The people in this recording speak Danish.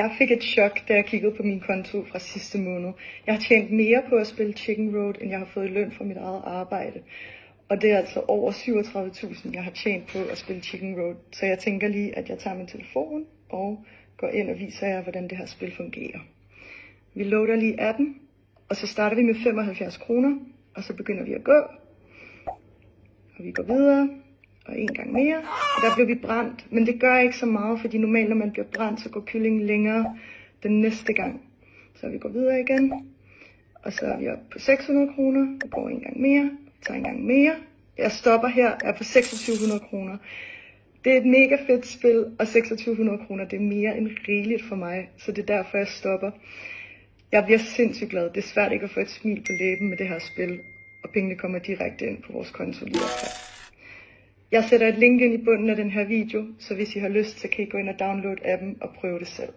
Jeg fik et chok, da jeg kiggede på min konto fra sidste måned. Jeg har tjent mere på at spille Chicken Road, end jeg har fået i løn for mit eget arbejde. Og det er altså over 37.000, jeg har tjent på at spille Chicken Road. Så jeg tænker lige, at jeg tager min telefon og går ind og viser jer, hvordan det her spil fungerer. Vi loader lige appen, og så starter vi med 75 kroner, og så begynder vi at gå. Og vi går videre, og en gang mere. Og der blev vi brændt, men det gør ikke så meget, fordi normalt når man bliver brændt, så går kyllingen længere den næste gang. Så vi går videre igen, og så er vi oppe på 600 kroner, og går en gang mere, tager en gang mere. Jeg stopper her, er på 2600 kroner. Det er et mega fedt spil, og 2600 kroner, det er mere end rigeligt for mig, så det er derfor, jeg stopper. Jeg bliver sindssygt glad. Det er svært ikke at få et smil på læben med det her spil, og pengene kommer direkte ind på vores konto lige efter. Jeg sætter et link ind i bunden af den her video, så hvis I har lyst, så kan I gå ind og downloade appen og prøve det selv.